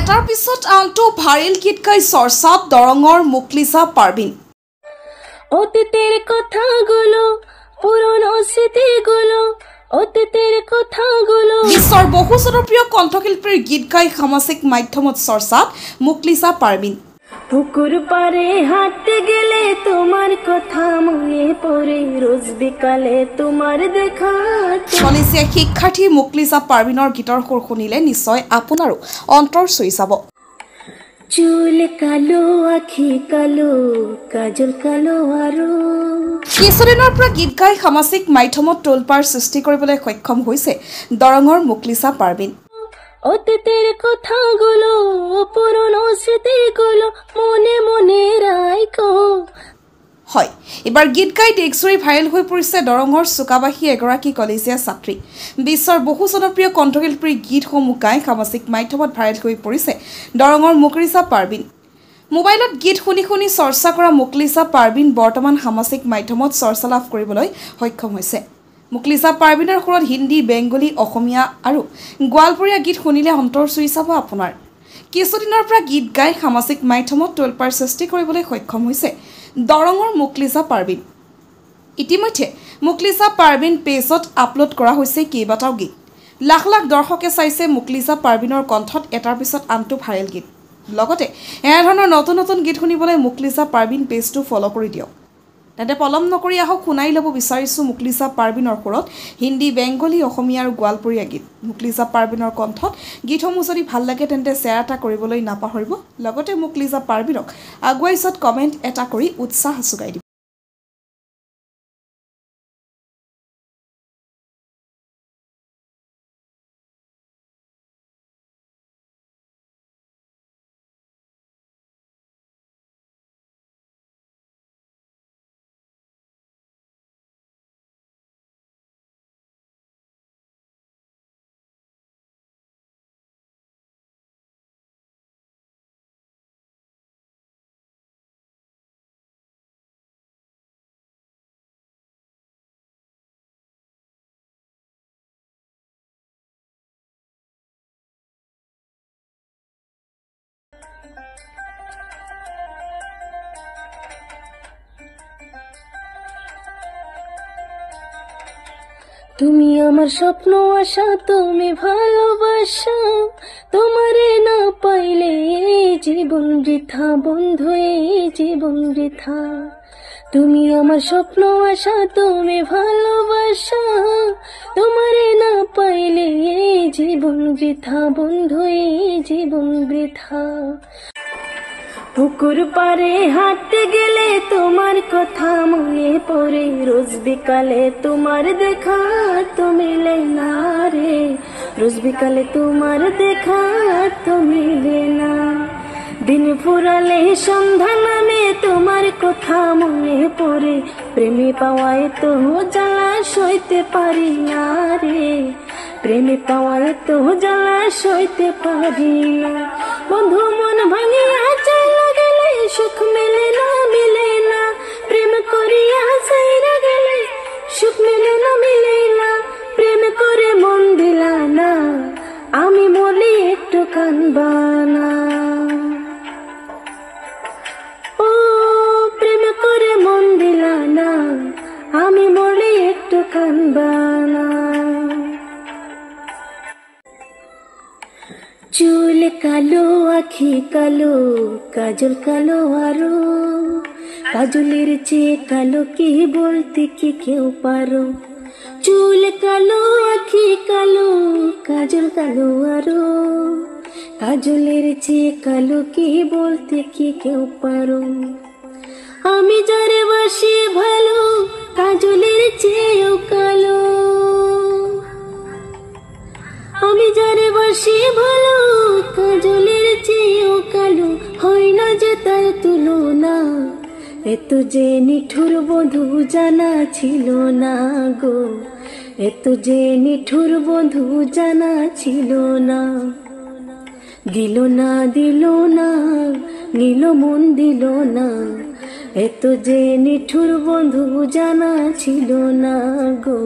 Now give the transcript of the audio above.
এটাৰ পিছত আনটো ভাইৰেল গীত গাই চৰ্চাত দৰঙৰ মুকলিছা পাৰবিন। অতীতের কথাগুলো পুরনো স্মৃতিগুলো অতীতের কথাগুলো। বিশ্বৰ বহু জনপ্ৰিয় কণ্ঠশিল্পীৰ গীত গাই সামাজিক মাধ্যমত চৰ্চাত মুকলিছা পাৰবিন। পুকুর পারে হাঁটতে গেলে তোমার কথা মনে পড়ে, রোজ বিকালে তোমার দেখা। কলেজীয়া শিক্ষাৰ্থী মুকলিছা পাৰবিনৰ গীতৰ সুৰ শুনিলে নিশ্চয় আপোনাৰো অন্তৰ চুই যাব। চুল কালো, আখি কালো, কাজল কালো আৰু কিছুদিনৰ পৰা গীত গাই সামাজিক মাধ্যমত তোলপাৰ সৃষ্টি কৰিবলৈ সক্ষম হৈছে দৰঙৰ মুকলিছা পাৰবিন। অতীতের কথাগুলো পুরনো স্মৃতিগুলো মনে মনে রাখো। হয়, এবাৰ গীত গাই দেশজুৰি ভাইৰেল হৈ পৰিছে দৰঙৰ চুকাবাসী এগৰাকী কলেজীয়া ছাত্ৰী। বিশ্বৰ বহু জনপ্ৰিয় কণ্ঠশিল্পীৰ গীতসমূহ গাই সামাজিক মাধ্যমত ভাইৰেল হৈ পৰিছে দৰঙৰ মুকলিছা পাৰবিন। মোবাইলত গীত শুনি শুনি চৰ্চা কৰা মুকলিছা পাৰবিন বৰ্তমান সামাজিক মাধ্যমত চৰ্চা লাভ কৰিবলৈ সক্ষম হৈছে। মুকলিছা পাৰবিনৰ সুৰত হিন্দী, বেংগলী, অসমীয়া আৰু গোৱালপৰীয়া গীত শুনিলে অন্তৰ চুই চাব আপোনাৰ। কিছুদিনৰ পৰা গীত গাই সামাজিক মাধ্যমত তোলপাৰ সৃষ্টি কৰিবলৈ সক্ষম হৈছে দৰঙৰ মুকলিছা পাৰবিন। ইতিমধ্যে মুকলিছা পাৰবিন পেজত আপলোড কৰা হৈছে কেইবাটাও গীত। লাখ লাখ দৰ্শকে চাইছে মুকলিছা পাৰবিনৰ কণ্ঠত এটাৰ পিছত আনটো ভাইৰেল গীত। লগতে এনেধৰণৰ নতুন নতুন গীত শুনিবলৈ মুকলিছা পাৰবিন পেজটো ফ'ল' কৰি দিয়ক। তেন্তে পলম নকৰি আহক শুনাই ল'ব বিচাৰিছোঁ মুকলিছা পাৰবিনৰ সুৰত হিন্দী, বেংগলী, অসমীয়া আৰু গোৱালপৰীয়া গীত। মুকলিছা পাৰবিনৰ কণ্ঠত গীতসমূহ যদি ভাল লাগে তেন্তে শ্বেয়াৰ এটা কৰিবলৈ নাপাহৰিব। লগতে মুকলিছা পাৰবিনক আগুৱাই যোৱাত কমেণ্ট এটা কৰি উৎসাহ যোগাই দিব। তুমি আমার স্বপ্ন আশা, তুমি ভালোবাসা, তোমারে না পাইলে এই জীবন বৃথা বন্ধু, এই জীবন বৃথা। তুমি আমার স্বপ্ন আশা, তুমি ভালোবাসা, তোমারে না পাইলে এই জীবন বৃথা বন্ধু, এই জীবন বৃথা। পুকুর পারে হাঁটতে গেলে তোমার কথা মনে পড়ে, রোজ বিকালে তোমার দেখা তো মিলে না রে, রোজ বিকালে তোমার দেখা তো মিলে না। দিন ফুরালে সন্ধ্যা নামে তোমার কথা মনে পড়ে, প্রেমে পাওয়ায় তো জ্বালা সইতে পারি না রে, প্রেমে পাওয়ায় তো জ্বালা সইতে পারি না। বন্ধু মন ভাঙিয়া চলে গেলে সুখ মেলে না, মিলে না, প্রেম করিয়া সাইরা গেলে সুখ মেলে না, মিলে না, প্রেম করে মন দিলা না, আমি বলি একটু কানবা না। ও প্রেম করে মন দিলা না, আমি বলি একটু কানবা না। চুল কালো, আখি কালো, কাজল কালো আরো, কাজলের চেয়ে কালো কি বলতে কি কেউ পারো। চুল কালো, আখি কালো, কাজল কালো আরো, কাজলের চেয়ে কালো কি বলতে কি কেউ পারো। আমি যারে বাসি ভালো, কাজলের চেয়েও কালো, আমি যারে বাসি ভালো, কাজলের চেয়েও কালো, হয় না যে তার তুলনা। এত যে নিঠুর বধূ জানা ছিল না গো, এত যে নিঠুর বধূ জানা ছিল না। দিল না দিল না, নীল মন দিল না, এত যে নিঠুর বন্ধু জানা ছিল না গো।